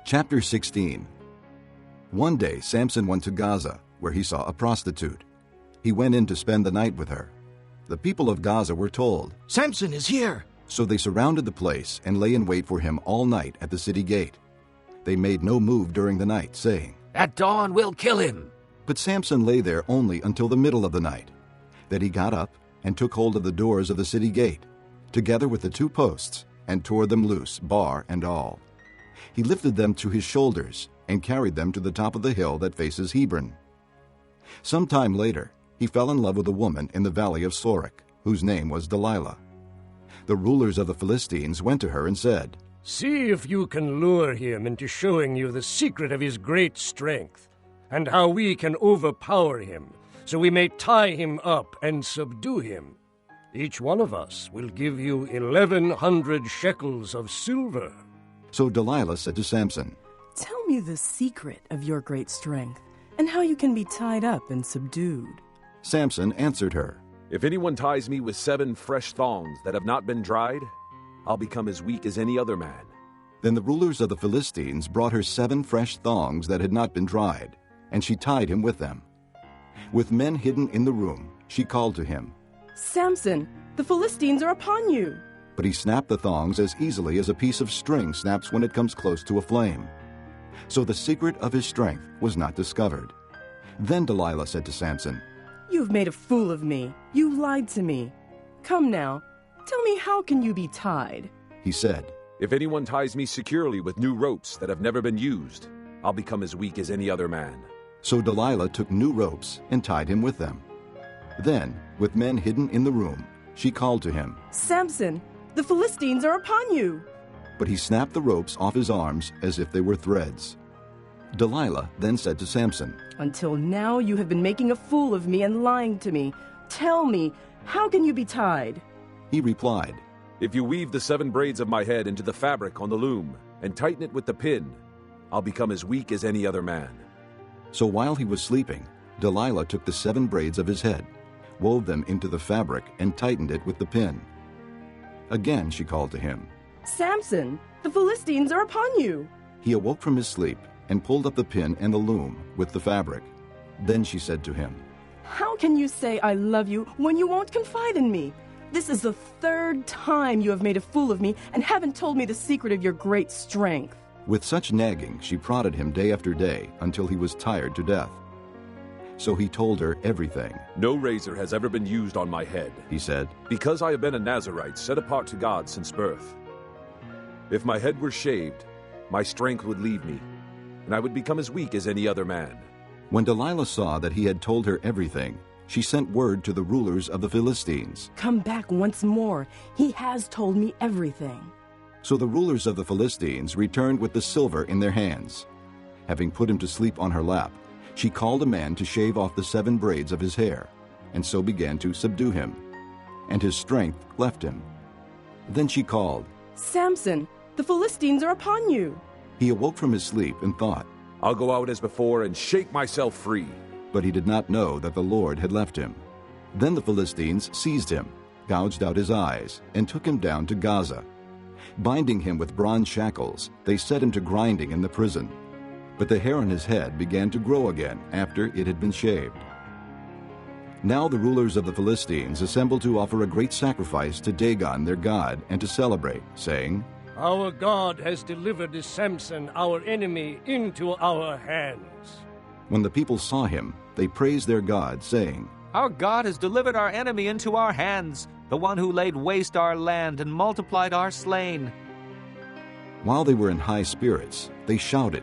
Chapter 16. One day Samson went to Gaza, where he saw a prostitute. He went in to spend the night with her. The people of Gaza were told, "Samson is here!" So they surrounded the place and lay in wait for him all night at the city gate. They made no move during the night, saying, "At dawn we'll kill him." But Samson lay there only until the middle of the night. Then he got up and took hold of the doors of the city gate, together with the 2 posts, and tore them loose, bar and all. He lifted them to his shoulders and carried them to the top of the hill that faces Hebron. Some time later, he fell in love with a woman in the valley of Sorek, whose name was Delilah. The rulers of the Philistines went to her and said, "See if you can lure him into showing you the secret of his great strength, and how we can overpower him, so we may tie him up and subdue him. Each one of us will give you 1,100 shekels of silver." So Delilah said to Samson, "Tell me the secret of your great strength, and how you can be tied up and subdued." Samson answered her, "If anyone ties me with 7 fresh thongs that have not been dried, I'll become as weak as any other man." Then the rulers of the Philistines brought her 7 fresh thongs that had not been dried, and she tied him with them. With men hidden in the room, she called to him, "Samson, the Philistines are upon you." But he snapped the thongs as easily as a piece of string snaps when it comes close to a flame. So the secret of his strength was not discovered. Then Delilah said to Samson, "You've made a fool of me. You lied to me. Come now, tell me, how can you be tied?" He said, "If anyone ties me securely with new ropes that have never been used, I'll become as weak as any other man." So Delilah took new ropes and tied him with them. Then, with men hidden in the room, she called to him, "Samson, the Philistines are upon you." But he snapped the ropes off his arms as if they were threads. Delilah then said to Samson, "Until now you have been making a fool of me and lying to me. Tell me, how can you be tied?" He replied, "If you weave the 7 braids of my head into the fabric on the loom and tighten it with the pin, I'll become as weak as any other man." So while he was sleeping, Delilah took the 7 braids of his head, wove them into the fabric, and tightened it with the pin. Again she called to him, "Samson, the Philistines are upon you." He awoke from his sleep and pulled up the pin and the loom with the fabric. Then she said to him, "How can you say I love you when you won't confide in me? This is the 3rd time you have made a fool of me and haven't told me the secret of your great strength." With such nagging, she prodded him day after day until he was tired to death. So he told her everything. "No razor has ever been used on my head," he said, "because I have been a Nazirite set apart to God since birth. If my head were shaved, my strength would leave me, and I would become as weak as any other man." When Delilah saw that he had told her everything, she sent word to the rulers of the Philistines, "Come back once more. He has told me everything." So the rulers of the Philistines returned with the silver in their hands. Having put him to sleep on her lap, she called a man to shave off the 7 braids of his hair, and so began to subdue him. And his strength left him. Then she called, "Samson, the Philistines are upon you." He awoke from his sleep and thought, "I'll go out as before and shake myself free." But he did not know that the Lord had left him. Then the Philistines seized him, gouged out his eyes, and took him down to Gaza. Binding him with bronze shackles, they set him to grinding in the prison. But the hair on his head began to grow again after it had been shaved. Now the rulers of the Philistines assembled to offer a great sacrifice to Dagon their god and to celebrate, saying, "Our God has delivered Samson, our enemy, into our hands." When the people saw him, they praised their God, saying, "Our God has delivered our enemy into our hands, the one who laid waste our land and multiplied our slain." While they were in high spirits, they shouted,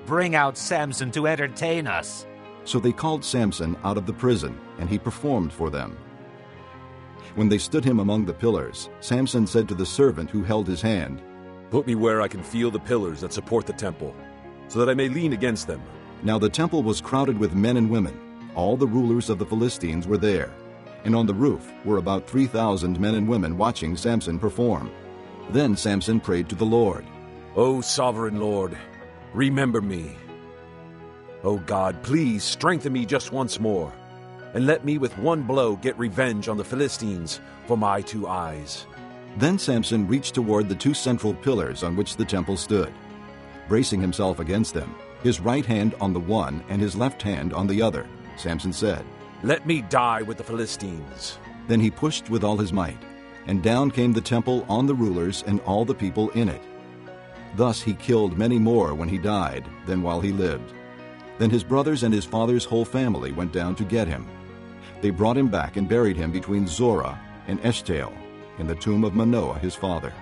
"Bring out Samson to entertain us." So they called Samson out of the prison, and he performed for them. When they stood him among the pillars, Samson said to the servant who held his hand, "Put me where I can feel the pillars that support the temple, so that I may lean against them." Now the temple was crowded with men and women. All the rulers of the Philistines were there, and on the roof were about 3,000 men and women watching Samson perform. Then Samson prayed to the Lord, "O sovereign Lord, remember me. O God, please strengthen me just once more, and let me with one blow get revenge on the Philistines for my 2 eyes." Then Samson reached toward the 2 central pillars on which the temple stood. bracing himself against them, his right hand on the one and his left hand on the other, Samson said, "Let me die with the Philistines." Then he pushed with all his might, and down came the temple on the rulers and all the people in it. Thus he killed many more when he died than while he lived. Then his brothers and his father's whole family went down to get him. They brought him back and buried him between Zorah and Eshtaol in the tomb of Manoah his father.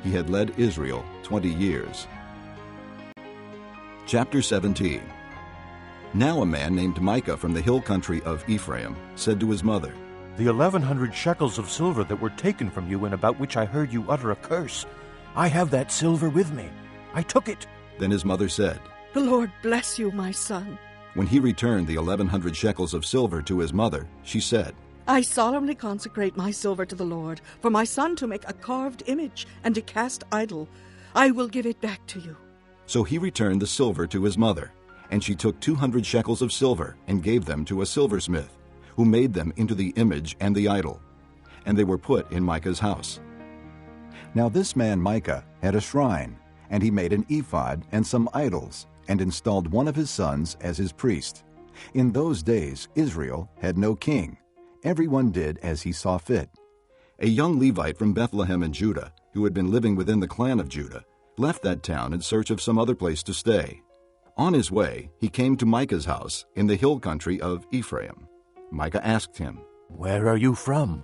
He had led Israel 20 years. Chapter 17. Now a man named Micah from the hill country of Ephraim said to his mother, "The 1,100 shekels of silver that were taken from you and about which I heard you utter a curse, I have that silver with me. I took it." Then his mother said, "The Lord bless you, my son." When he returned the 1,100 shekels of silver to his mother, she said, "I solemnly consecrate my silver to the Lord, for my son to make a carved image and to cast idol. I will give it back to you." So he returned the silver to his mother, and she took 200 shekels of silver and gave them to a silversmith, who made them into the image and the idol, and they were put in Micah's house. Now this man Micah had a shrine, and he made an ephod and some idols, and installed one of his sons as his priest. In those days Israel had no king. Everyone did as he saw fit. A young Levite from Bethlehem in Judah, who had been living within the clan of Judah, left that town in search of some other place to stay. On his way, he came to Micah's house in the hill country of Ephraim. Micah asked him, "Where are you from?"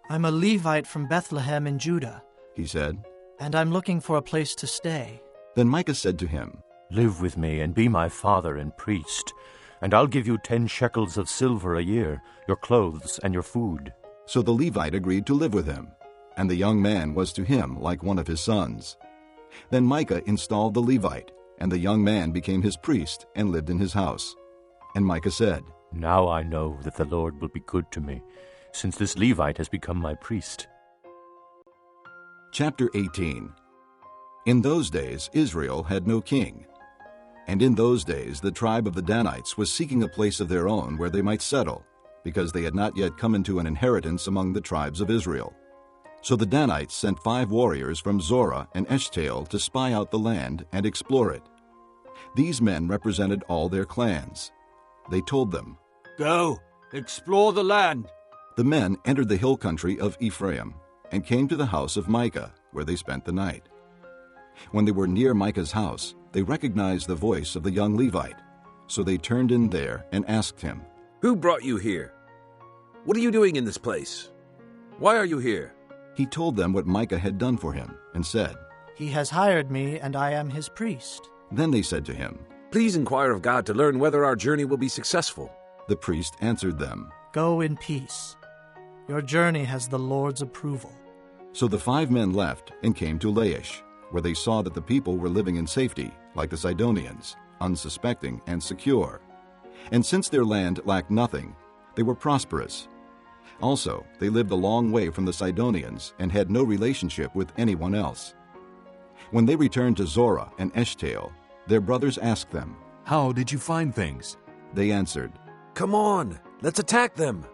"I'm a Levite from Bethlehem in Judah, he said. and I'm looking for a place to stay." Then Micah said to him, "Live with me and be my father and priest, and I'll give you 10 shekels of silver a year, your clothes and your food." So the Levite agreed to live with him, and the young man was to him like one of his sons. Then Micah installed the Levite, and the young man became his priest and lived in his house. And Micah said, "Now I know that the Lord will be good to me, since this Levite has become my priest." Chapter 18. In those days Israel had no king. And in those days the tribe of the Danites was seeking a place of their own where they might settle, because they had not yet come into an inheritance among the tribes of Israel. So the Danites sent 5 warriors from Zorah and Eshtaol to spy out the land and explore it. These men represented all their clans. They told them, Go, explore the land. The men entered the hill country of Ephraim and came to the house of Micah, where they spent the night. When they were near Micah's house, they recognized the voice of the young Levite. So they turned in there and asked him, "Who brought you here? What are you doing in this place? Why are you here?" He told them what Micah had done for him and said, "He has hired me, and I am his priest." Then they said to him, "Please inquire of God to learn whether our journey will be successful." The priest answered them, "Go in peace. Your journey has the Lord's approval." So the 5 men left and came to Laish, where they saw that the people were living in safety, like the Sidonians, unsuspecting and secure. And since their land lacked nothing, they were prosperous. Also, they lived a long way from the Sidonians and had no relationship with anyone else. When they returned to Zorah and Eshtaol, their brothers asked them, "How did you find things?" They answered, "Come on, let's attack them.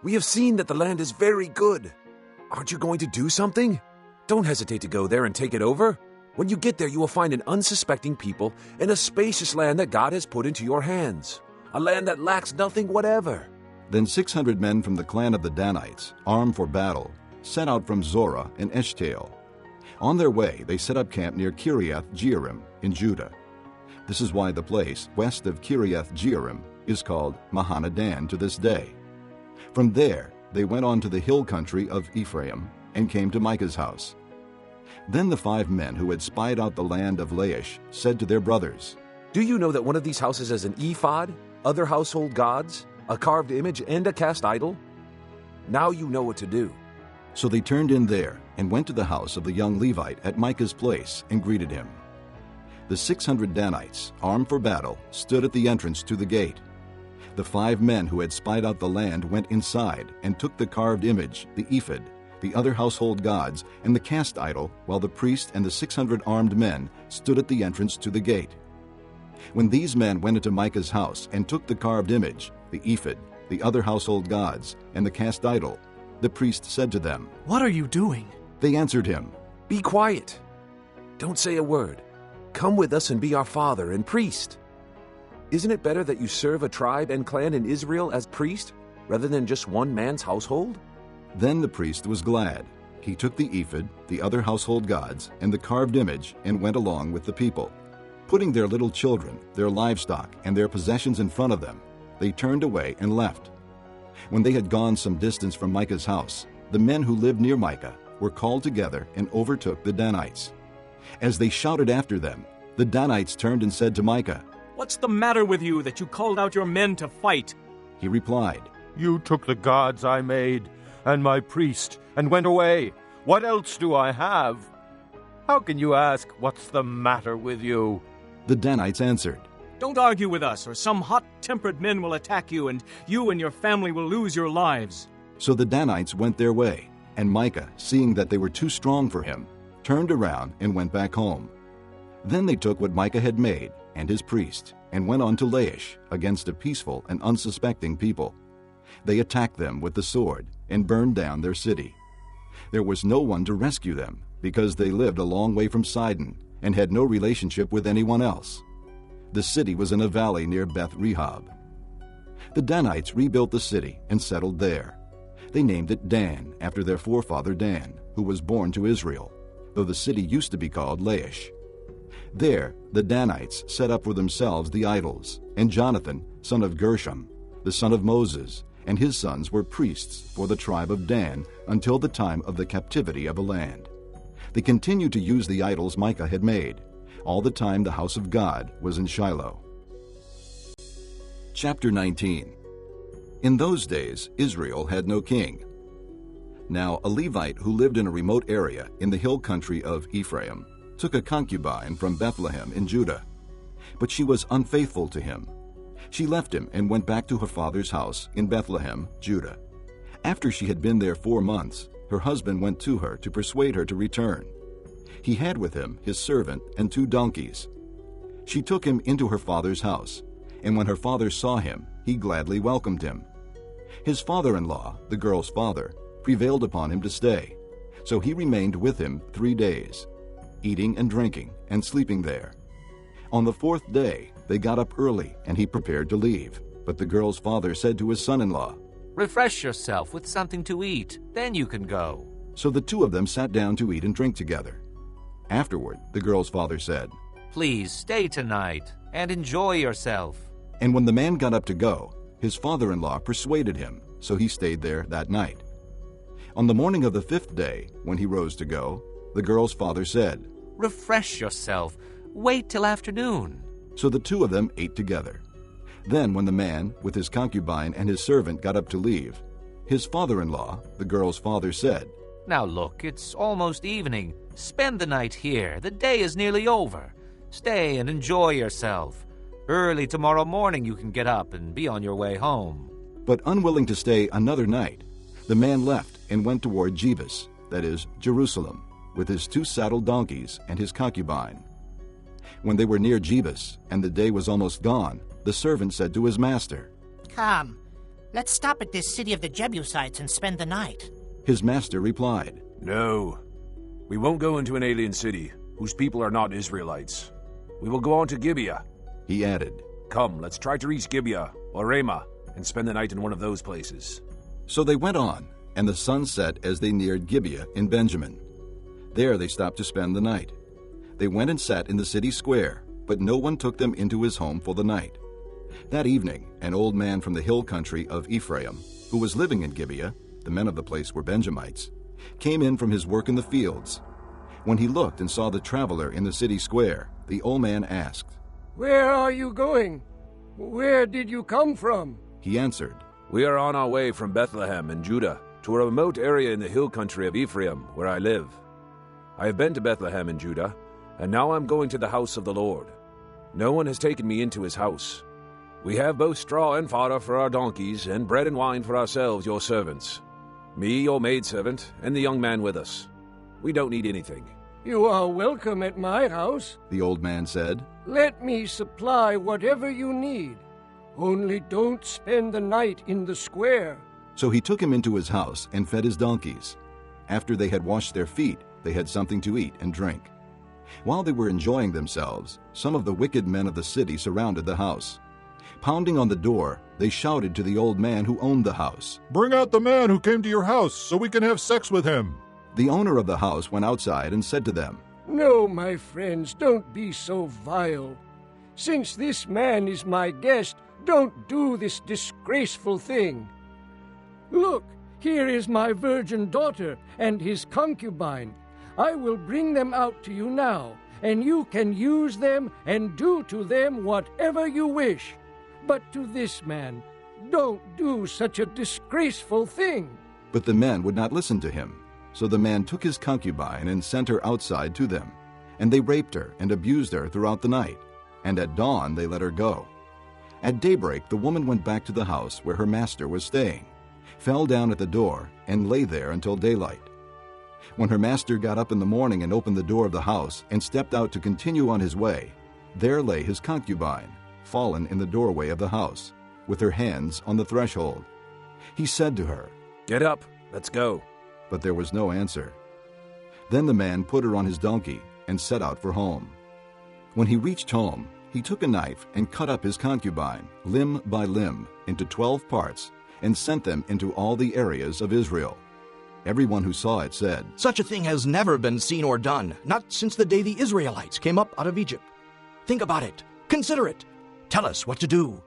We have seen that the land is very good. Aren't you going to do something? Don't hesitate to go there and take it over. When you get there, you will find an unsuspecting people and a spacious land that God has put into your hands, a land that lacks nothing whatever." Then 600 men from the clan of the Danites, armed for battle, set out from Zorah and Eshtaol. On their way, they set up camp near Kiriath-Jearim in Judah. This is why the place west of Kiriath-Jearim is called Mahanadan to this day. From there, they went on to the hill country of Ephraim and came to Micah's house. Then the 5 men who had spied out the land of Laish said to their brothers, "Do you know that one of these houses has an ephod, other household gods, a carved image, and a cast idol? Now you know what to do." So they turned in there and went to the house of the young Levite at Micah's place and greeted him. The 600 Danites, armed for battle, stood at the entrance to the gate. The 5 men who had spied out the land went inside and took the carved image, the ephod, the other household gods, and the cast idol, while the priest and the 600 armed men stood at the entrance to the gate. When these men went into Micah's house and took the carved image, the ephod, the other household gods, and the cast idol, the priest said to them, "What are you doing?" They answered him, "Be quiet. Don't say a word. Come with us and be our father and priest. Isn't it better that you serve a tribe and clan in Israel as priest, rather than just one man's household?" Then the priest was glad. He took the ephod, the other household gods, and the carved image, and went along with the people. Putting their little children, their livestock, and their possessions in front of them, they turned away and left. When they had gone some distance from Micah's house, the men who lived near Micah were called together and overtook the Danites. As they shouted after them, the Danites turned and said to Micah, "What's the matter with you that you called out your men to fight?" He replied, You took the gods I made and my priest and went away. What else do I have? How can you ask, what's the matter with you? The Danites answered, "Don't argue with us, or some hot-tempered men will attack you, and you and your family will lose your lives." So the Danites went their way, and Micah, seeing that they were too strong for him, turned around and went back home. Then they took what Micah had made and his priest, and went on to Laish against a peaceful and unsuspecting people. They attacked them with the sword and burned down their city. There was no one to rescue them, because they lived a long way from Sidon and had no relationship with anyone else. The city was in a valley near Beth Rehob. The Danites rebuilt the city and settled there. They named it Dan, after their forefather Dan, who was born to Israel, though the city used to be called Laish. There, the Danites set up for themselves the idols, and Jonathan, son of Gershom, the son of Moses, and his sons were priests for the tribe of Dan until the time of the captivity of a land. They continued to use the idols Micah had made, all the time the house of God was in Shiloh. Chapter 19. In those days, Israel had no king. Now a Levite who lived in a remote area in the hill country of Ephraim took a concubine from Bethlehem in Judah. But she was unfaithful to him. She left him and went back to her father's house in Bethlehem, Judah. After she had been there 4 months, her husband went to her to persuade her to return. He had with him his servant and 2 donkeys. She took him into her father's house, and when her father saw him, he gladly welcomed him. His father-in-law, the girl's father, prevailed upon him to stay, so he remained with him 3 days, eating and drinking and sleeping there. On the 4th day, they got up early, and he prepared to leave. But the girl's father said to his son-in-law, "Refresh yourself with something to eat, then you can go." So the 2 of them sat down to eat and drink together. Afterward, the girl's father said, "Please stay tonight and enjoy yourself." And when the man got up to go, his father-in-law persuaded him, so he stayed there that night. On the morning of the 5th day, when he rose to go, the girl's father said, "Refresh yourself. Wait till afternoon." So the 2 of them ate together. Then when the man, with his concubine and his servant, got up to leave, his father-in-law, the girl's father, said, "Now look, it's almost evening. Spend the night here. The day is nearly over. Stay and enjoy yourself. Early tomorrow morning you can get up and be on your way home." But unwilling to stay another night, the man left and went toward Jebus, that is, Jerusalem, with his 2 saddled donkeys and his concubine. When they were near Jebus, and the day was almost gone, the servant said to his master, "Come, let's stop at this city of the Jebusites and spend the night." His master replied, "No, we won't go into an alien city whose people are not Israelites. We will go on to Gibeah." He added, "Come, let's try to reach Gibeah or Ramah and spend the night in one of those places." So they went on, and the sun set as they neared Gibeah in Benjamin. There they stopped to spend the night. They went and sat in the city square, but no one took them into his home for the night. That evening, an old man from the hill country of Ephraim, who was living in Gibeah, the men of the place were Benjamites, came in from his work in the fields. When he looked and saw the traveler in the city square, the old man asked, "Where are you going? Where did you come from?" He answered, "We are on our way from Bethlehem in Judah to a remote area in the hill country of Ephraim, where I live. I have been to Bethlehem in Judah, and now I'm going to the house of the Lord. No one has taken me into his house. We have both straw and fodder for our donkeys, and bread and wine for ourselves, your servants. Me, your maidservant, and the young man with us. We don't need anything." "You are welcome at my house," the old man said. "Let me supply whatever you need. Only don't spend the night in the square." So he took him into his house and fed his donkeys. After they had washed their feet, they had something to eat and drink. While they were enjoying themselves, some of the wicked men of the city surrounded the house. Pounding on the door, they shouted to the old man who owned the house, "Bring out the man who came to your house so we can have sex with him." The owner of the house went outside and said to them, "No, my friends, don't be so vile. Since this man is my guest, don't do this disgraceful thing. Look, here is my virgin daughter and his concubine. I will bring them out to you now, and you can use them and do to them whatever you wish. But to this man, don't do such a disgraceful thing." But the men would not listen to him. So the man took his concubine and sent her outside to them. And they raped her and abused her throughout the night. And at dawn they let her go. At daybreak the woman went back to the house where her master was staying, fell down at the door, and lay there until daylight. When her master got up in the morning and opened the door of the house and stepped out to continue on his way, there lay his concubine, fallen in the doorway of the house, with her hands on the threshold. He said to her, "Get up, let's go." But there was no answer. Then the man put her on his donkey and set out for home. When he reached home, he took a knife and cut up his concubine, limb by limb, into 12 parts, and sent them into all the areas of Israel. Everyone who saw it said, "Such a thing has never been seen or done, not since the day the Israelites came up out of Egypt. Think about it. Consider it. Tell us what to do."